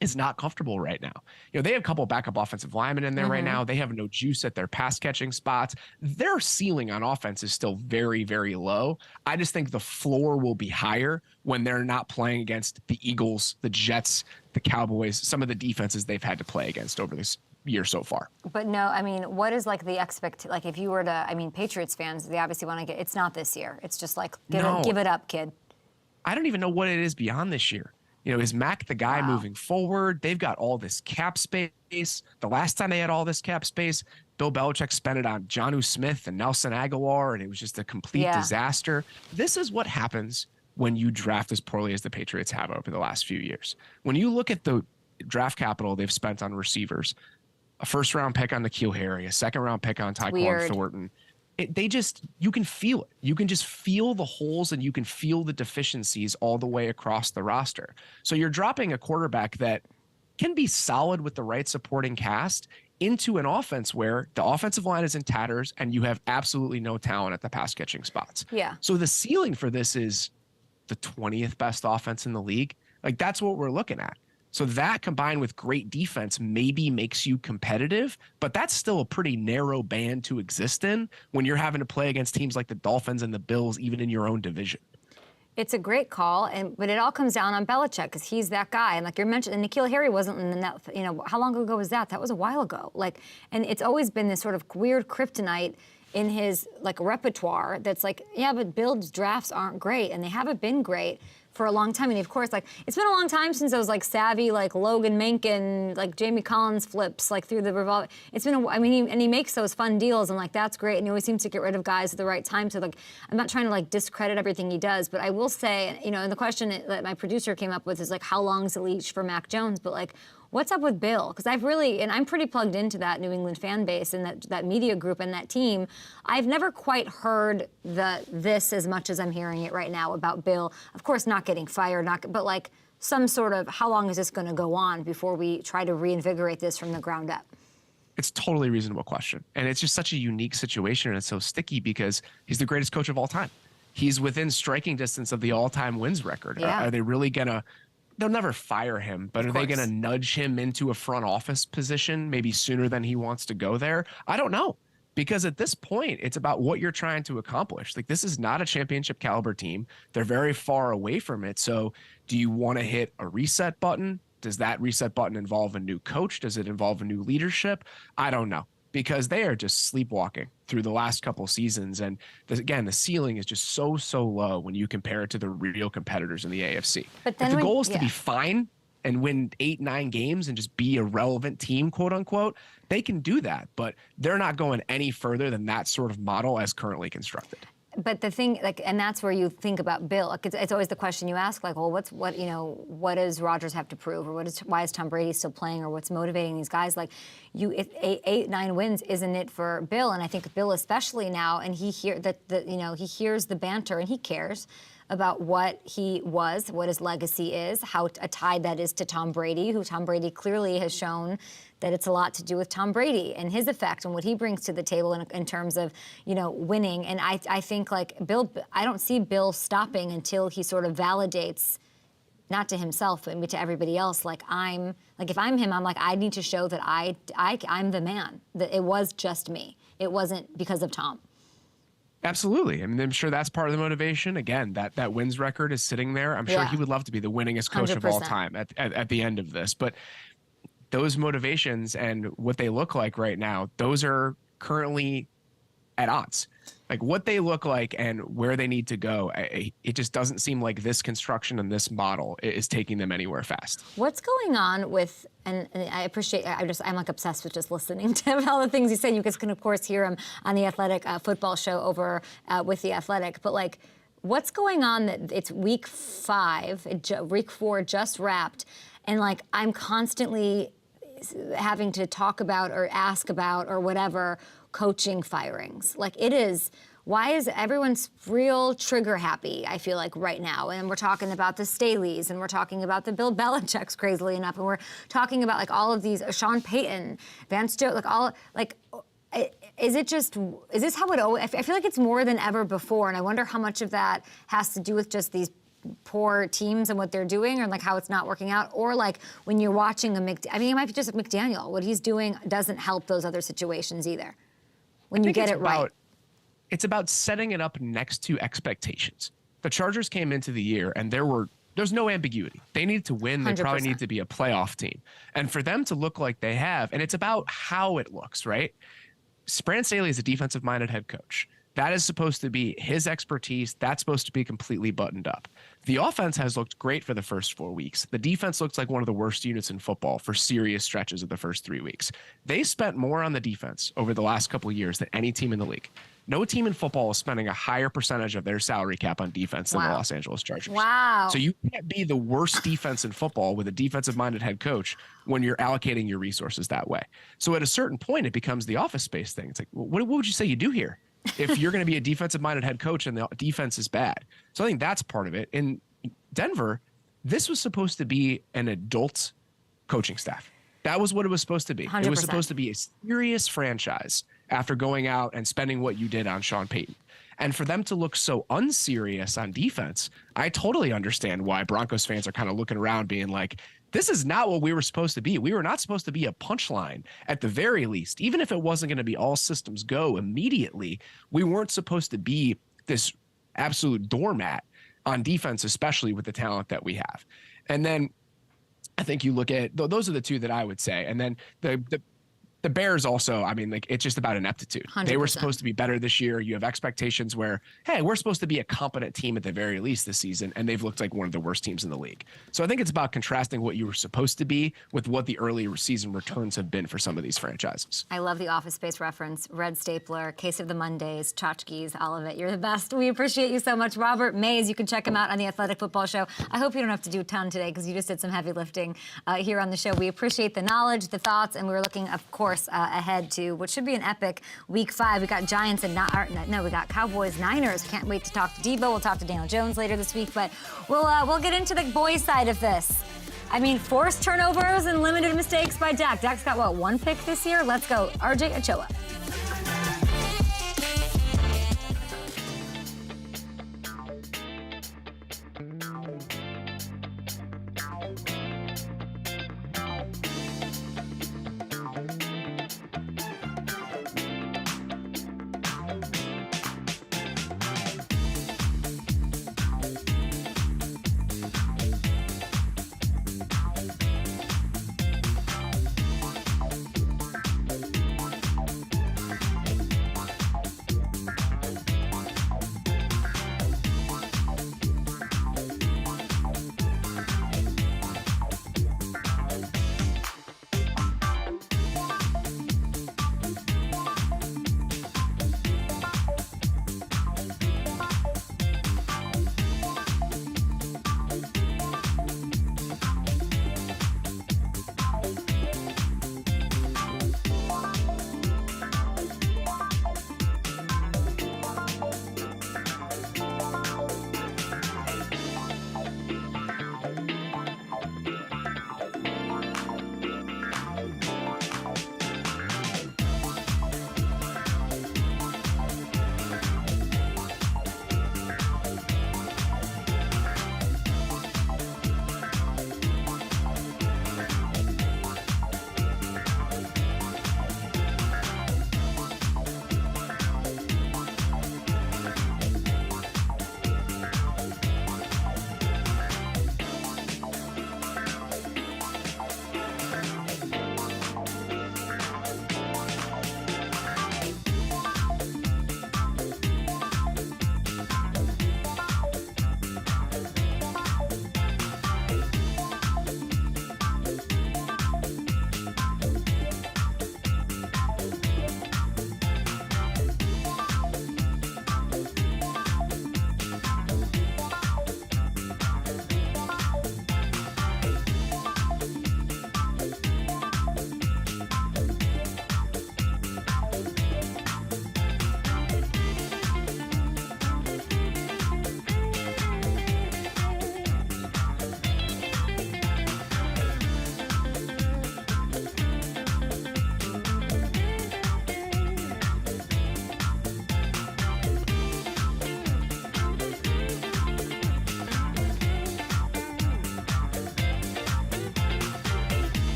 is not comfortable right now. They have a couple of backup offensive linemen in there right now. They have no juice at their pass catching spots. Their ceiling on offense is still very, very low. I just think the floor will be higher when they're not playing against the Eagles, the Jets, the Cowboys, some of the defenses they've had to play against over this year so far. But no, what is like the like if you were to, Patriots fans, they obviously want to it's not this year. It's just like, give it up, kid. I don't even know what it is beyond this year. Is Mac the guy moving forward? They've got all this cap space. The last time they had all this cap space, Bill Belichick spent it on Jonnu Smith and Nelson Aguilar, and it was just a complete disaster. This is what happens when you draft as poorly as the Patriots have over the last few years. When you look at the draft capital they've spent on receivers, a first-round pick on N'Keal Harry, a second-round pick on Tyquan Thornton, you can feel it. You can just feel the holes and you can feel the deficiencies all the way across the roster. So you're dropping a quarterback that can be solid with the right supporting cast into an offense where the offensive line is in tatters and you have absolutely no talent at the pass catching spots. Yeah. So the ceiling for this is the 20th best offense in the league. Like, that's what we're looking at. So that combined with great defense maybe makes you competitive, but that's still a pretty narrow band to exist in when you're having to play against teams like the Dolphins and the Bills, even in your own division. It's a great call, but it all comes down on Belichick because he's that guy. And like you're mentioning, N'Keal Harry wasn't in that. How long ago was that? That was a while ago. And it's always been this sort of weird kryptonite in his repertoire that's like, yeah, but Bill's drafts aren't great, and they haven't been great for a long time. And of course, it's been a long time since those savvy Logan Menken, Jamie Collins flips through the revolve. It's been he makes those fun deals, and that's great. And he always seems to get rid of guys at the right time. So I'm not trying to discredit everything he does, but I will say, and the question that my producer came up with is how long is the leash for Mac Jones? But what's up with Bill? Because I'm pretty plugged into that New England fan base and that media group and that team. I've never quite heard this as much as I'm hearing it right now about Bill. Of course, not getting fired, but some sort of how long is this going to go on before we try to reinvigorate this from the ground up? It's totally a reasonable question. And it's just such a unique situation, and it's so sticky because he's the greatest coach of all time. He's within striking distance of the all-time wins record. Yeah. Are they really going to... They'll never fire him, but are they going to nudge him into a front office position maybe sooner than he wants to go there? I don't know. Because at this point, it's about what you're trying to accomplish. This is not a championship caliber team. They're very far away from it. So do you want to hit a reset button? Does that reset button involve a new coach? Does it involve a new leadership? I don't know. Because they are just sleepwalking through the last couple seasons. And again, the ceiling is just so low when you compare it to the real competitors in the AFC. But then if the goal is to be fine and win 8-9 games and just be a relevant team, quote unquote, they can do that. But they're not going any further than that sort of model as currently constructed. But the thing, and that's where you think about Bill. It's always the question you ask, well, what does Rodgers have to prove, or why is Tom Brady still playing, or what's motivating these guys? 8-9 wins isn't it for Bill? And I think Bill especially now, and he hears the banter, and he cares about what he was, what his legacy is, how tied that is to Tom Brady, who Tom Brady clearly has shown that it's a lot to do with Tom Brady and his effect and what he brings to the table in terms of, winning. And I think Bill, I don't see Bill stopping until he sort of validates, not to himself, but to everybody else. If I'm him, I'm I need to show that I'm the man, that it was just me. It wasn't because of Tom. Absolutely. I mean, I'm sure that's part of the motivation. Again, that wins record is sitting there. I'm sure he would love to be the winningest coach 100%. Of all time at the end of this. But those motivations and what they look like right now, those are currently at odds. What they look like and where they need to go, it just doesn't seem like this construction and this model is taking them anywhere fast. What's going on with, and I appreciate, I'm obsessed with just listening to all the things you say. You guys can, of course, hear him on the Athletic football show over with the Athletic. But what's going on that it's week 5, week 4 just wrapped, and I'm constantly having to talk about or ask about or whatever coaching firings. Why is everyone's real trigger happy, I feel right now? And we're talking about the Staleys, and we're talking about the Bill Belichick's, crazily enough, and we're talking about all of these, Sean Payton, Vance Jones, is this how it always, I feel it's more than ever before, and I wonder how much of that has to do with just these poor teams and what they're doing, or how it's not working out, or when you're watching it might be just McDaniel. What he's doing doesn't help those other situations either. When you get it right. It's about setting it up next to expectations. The Chargers came into the year and there's no ambiguity. They needed to win. They 100%. Probably need to be a playoff team. And for them to look like they have, and it's about how it looks, right? Brandon Staley is a defensive-minded head coach. That is supposed to be his expertise. That's supposed to be completely buttoned up. The offense has looked great for the first 4 weeks. The defense looks like one of the worst units in football for serious stretches of the first 3 weeks. They spent more on the defense over the last couple of years than any team in the league. No team in football is spending a higher percentage of their salary cap on defense than the Los Angeles Chargers. Wow. So you can't be the worst defense in football with a defensive-minded head coach when you're allocating your resources that way. So at a certain point, it becomes the Office Space thing. It's like, what would you say you do here if you're going to be a defensive-minded head coach and the defense is bad? So I think that's part of it. In Denver, this was supposed to be an adult coaching staff. That was what it was supposed to be. 100%. It was supposed to be a serious franchise after going out and spending what you did on Sean Payton. And for them to look so unserious on defense, I totally understand why Broncos fans are kind of looking around being like, this is not what we were supposed to be. We were not supposed to be a punchline at the very least. Even if it wasn't going to be all systems go immediately, we weren't supposed to be this absolute doormat on defense, especially with the talent that we have. And then I think you look at those are the two that I would say. And then the Bears also, I mean, like, it's just about ineptitude. 100%. They were supposed to be better this year. You have expectations where, hey, we're supposed to be a competent team at the very least this season, and they've looked like one of the worst teams in the league. So I think it's about contrasting what you were supposed to be with what the early season returns have been for some of these franchises. I love the Office Space reference. Red Stapler, Case of the Mondays, tchotchkes, all of it. You're the best. We appreciate you so much. Robert Mays, you can check him out on the Athletic Football Show. I hope you don't have to do a ton today because you just did some heavy lifting here on the show. We appreciate the knowledge, the thoughts, and we're looking, of course, ahead to what should be an epic Week 5. We got Giants and we got Cowboys, Niners. Can't wait to talk to Debo. We'll talk to Daniel Jones later this week, but we'll get into the boys' side of this. I mean, forced turnovers and limited mistakes by Dak. Dak's got, what, 1 pick this year? Let's go. RJ Ochoa.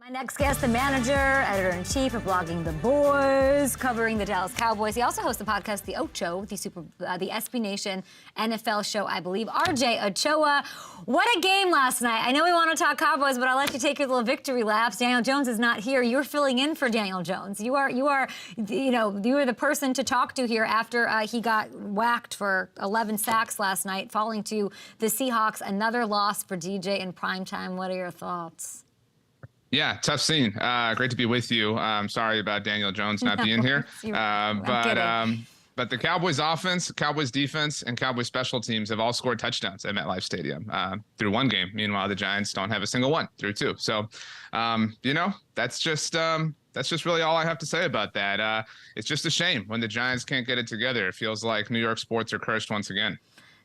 My next guest, the manager, editor-in-chief of Blogging the Boys, covering the Dallas Cowboys. He also hosts the podcast, The Ochoa, the SB Nation NFL show, I believe. RJ Ochoa, what a game last night. I know we want to talk Cowboys, but I'll let you take your little victory laps. Daniel Jones is not here. You're filling in for Daniel Jones. You are the person to talk to here after he got whacked for 11 sacks last night, falling to the Seahawks. Another loss for DJ in primetime. What are your thoughts? Yeah, tough scene. Great to be with you. Sorry about Daniel Jones not being here. But the Cowboys offense, Cowboys defense, and Cowboys special teams have all scored touchdowns at MetLife Stadium through one game. Meanwhile, the Giants don't have a single one through two. So, that's just really all I have to say about that. It's just a shame when the Giants can't get it together. It feels like New York sports are cursed once again.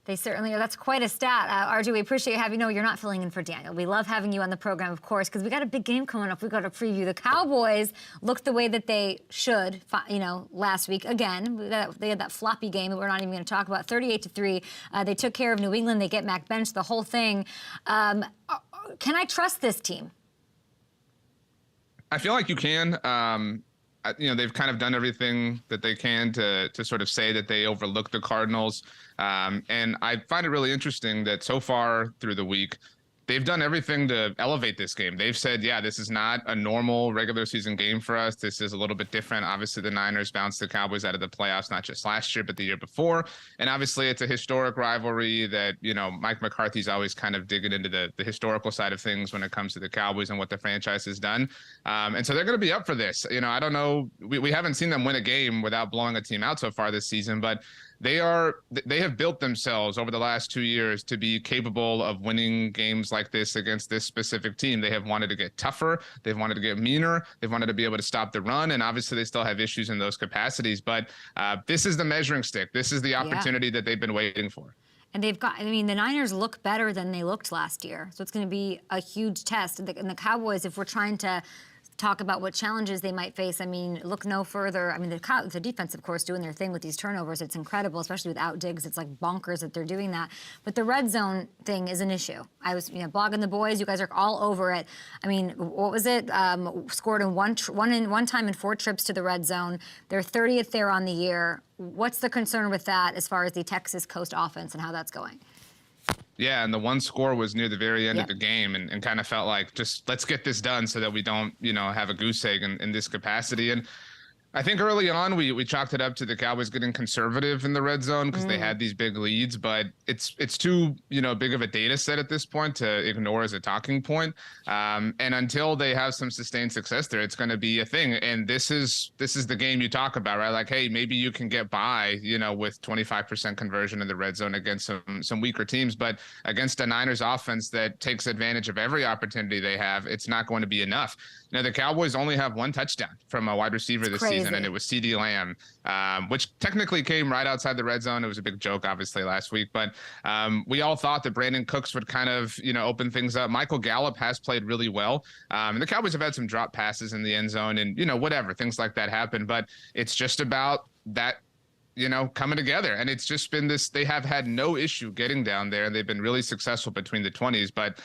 They certainly are. That's quite a stat. RJ, we appreciate having you. No, you're not filling in for Daniel. We love having you on the program, of course, because we got a big game coming up. We got to preview. The Cowboys looked the way that they should, last week. Again, they had that floppy game that we're not even going to talk about. 38-3. They took care of New England. They get Mac benched, the whole thing. Can I trust this team? I feel like you can. They've kind of done everything that they can to sort of say that they overlooked the Cardinals. And I find it really interesting that so far through the week, they've done everything to elevate this game. They've said, yeah, this is not a normal regular season game for us. This is a little bit different. Obviously, the Niners bounced the Cowboys out of the playoffs, not just last year, but the year before. And obviously, it's a historic rivalry that, Mike McCarthy's always kind of digging into the historical side of things when it comes to the Cowboys and what the franchise has done. And so they're going to be up for this. I don't know. We haven't seen them win a game without blowing a team out so far this season, but they have built themselves over the last 2 years to be capable of winning games like this against this specific team. They have wanted to get tougher. They've wanted to get meaner. They've wanted to be able to stop the run. And obviously they still have issues in those capacities. But this is the measuring stick. This is the opportunity that they've been waiting for. And the Niners look better than they looked last year. So it's going to be a huge test. And the Cowboys, if we're trying to talk about what challenges they might face, look no further. The defense, of course, doing their thing with these turnovers. It's incredible, especially without Diggs. It's like bonkers that they're doing that. But the red zone thing is an issue. I was blogging the boys. You guys are all over it. What was it? Scored in one time in 4 trips to the red zone. They're 30th there on the year. What's the concern with that as far as the Texas Coast offense and how that's going? Yeah, and the one score was near the very end of the game and kind of felt like just let's get this done so that we don't, have a goose egg in this capacity. And I think early on we chalked it up to the Cowboys getting conservative in the red zone because they had these big leads, but it's too big of a data set at this point to ignore as a talking point. And until they have some sustained success there, it's going to be a thing. And this is the game you talk about, right? Like, hey, maybe you can get by, with 25% conversion in the red zone against some weaker teams, but against a Niners offense that takes advantage of every opportunity they have, it's not going to be enough. The Cowboys only have 1 touchdown from a wide receiver this season, and it was CeeDee Lamb, which technically came right outside the red zone. It was a big joke, obviously, last week. But we all thought that Brandon Cooks would kind of, open things up. Michael Gallup has played really well. And the Cowboys have had some drop passes in the end zone and, whatever, things like that happen. But it's just about that, coming together. And it's just been this, they have had no issue getting down there. And they've been really successful between the 20s. But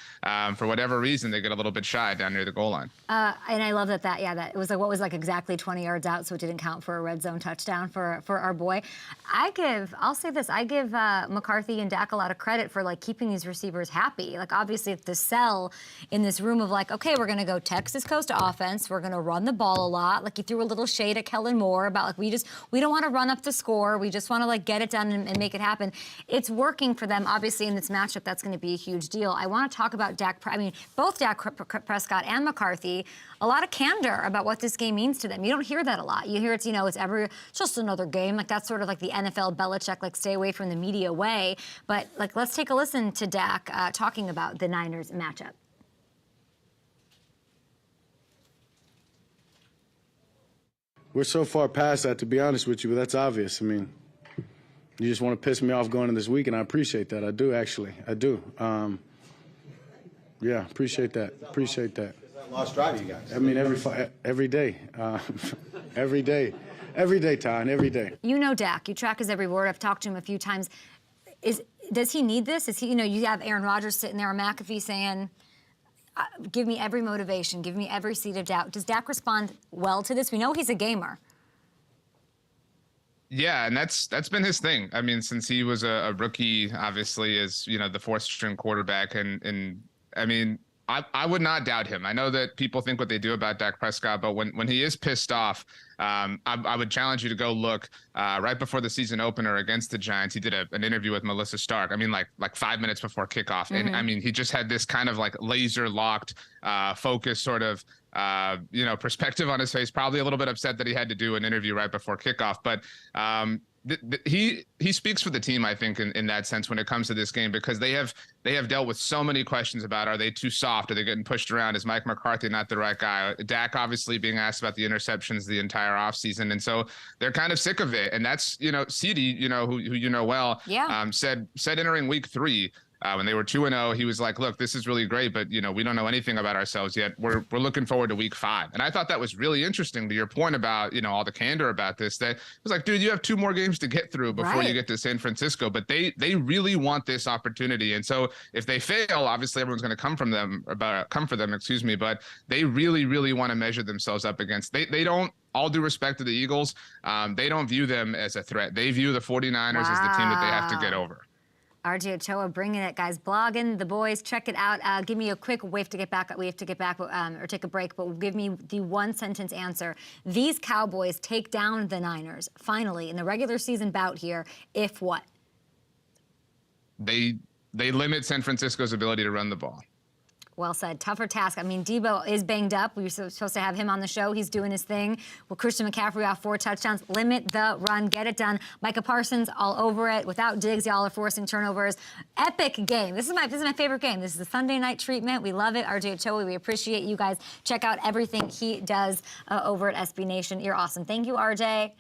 for whatever reason, they get a little bit shy down near the goal line. And I love that it was exactly 20 yards out, so it didn't count for a red zone touchdown for our boy. I'll say this, I give McCarthy and Dak a lot of credit for keeping these receivers happy. Obviously it's the sell in this room of okay, we're going to go Texas Coast offense. We're going to run the ball a lot. He threw a little shade at Kellen Moore about we don't want to run up the score. We just want to get it done and make it happen. It's working for them. Obviously in this matchup, that's going to be a huge deal. I want to talk about both Dak Prescott and McCarthy, a lot of candor about what this game means to them. You don't hear that a lot. You hear it's just another game. That's sort of the NFL Belichick, stay away from the media way. But let's take a listen to Dak talking about the Niners matchup. We're so far past that, to be honest with you, but that's obvious. You just want to piss me off going into this week, and I appreciate that. I do, actually. I do. Yeah, appreciate that. Appreciate that. Lost drive, you guys. Every day. Every day. Every day, Ty, every day. Dak. You track his every word. I've talked to him a few times. Does he need this? Is he, you have Aaron Rodgers sitting there on McAfee saying, give me every motivation, give me every seed of doubt. Does Dak respond well to this? We know he's a gamer. Yeah, and that's been his thing. I mean, since he was a rookie, obviously, as the fourth string quarterback, and I mean, I would not doubt him. I know that people think what they do about Dak Prescott, but when he is pissed off, I would challenge you to go look right before the season opener against the Giants. He did an interview with Melissa Stark. I mean, like 5 minutes before kickoff, and I mean, he just had this kind of like laser locked, focus sort of perspective on his face. Probably a little bit upset that he had to do an interview right before kickoff, but he speaks for the team, I think, in that sense when it comes to this game, because they have dealt with so many questions about, are they too soft? Are they getting pushed around? Is Mike McCarthy not the right guy? Dak obviously being asked about the interceptions the entire offseason. And so they're kind of sick of it. And that's, Ceedee, who you know well, said entering week 3, when they were 2-0, he was like, look, this is really great, but we don't know anything about ourselves yet. We're looking forward to week 5. And I thought that was really interesting to your point about, all the candor about this. That it was like, dude, you have 2 more games to get through before you get to San Francisco, but they really want this opportunity. And so if they fail, obviously everyone's going to come for them, but they really, really want to measure themselves up against, they don't, all due respect to the Eagles, they don't view them as a threat. They view the 49ers as the team that they have to get over. RJ Ochoa bringing it, guys. Blogging the boys. Check it out. Give me a quick. We have to get back, or take a break. But give me the 1-sentence answer. These Cowboys take down the Niners finally in the regular season bout here. If what? They limit San Francisco's ability to run the ball. Well said. Tougher task. I mean, Debo is banged up. We were supposed to have him on the show. He's doing his thing. Well, Christian McCaffrey off 4 touchdowns. Limit the run. Get it done. Micah Parsons all over it. Without Diggs, y'all are forcing turnovers. Epic game. This is my favorite game. This is the Sunday night treatment. We love it. RJ Ochoa, we appreciate you guys. Check out everything he does over at SB Nation. You're awesome. Thank you, RJ.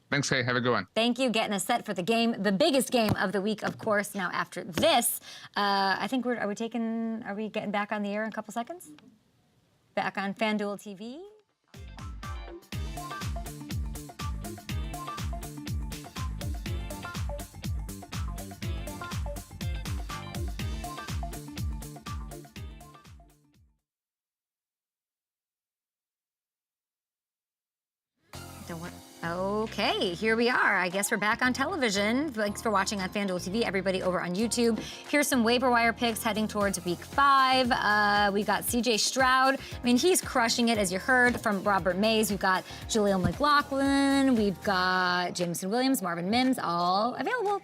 Thanks, Kay. Have a good one. Thank you. Getting us set for the game, the biggest game of the week, of course. Now, after this, I think are we getting back on the air in a couple seconds? Back on FanDuel TV. Okay, here we are. I guess we're back on television. Thanks for watching on FanDuel TV, everybody over on YouTube. Here's some waiver wire picks heading towards week 5. We got CJ Stroud. I mean, he's crushing it, as you heard from Robert Mays. We've got Jaleel McLaughlin. We've got Jameson Williams, Marvin Mims, all available.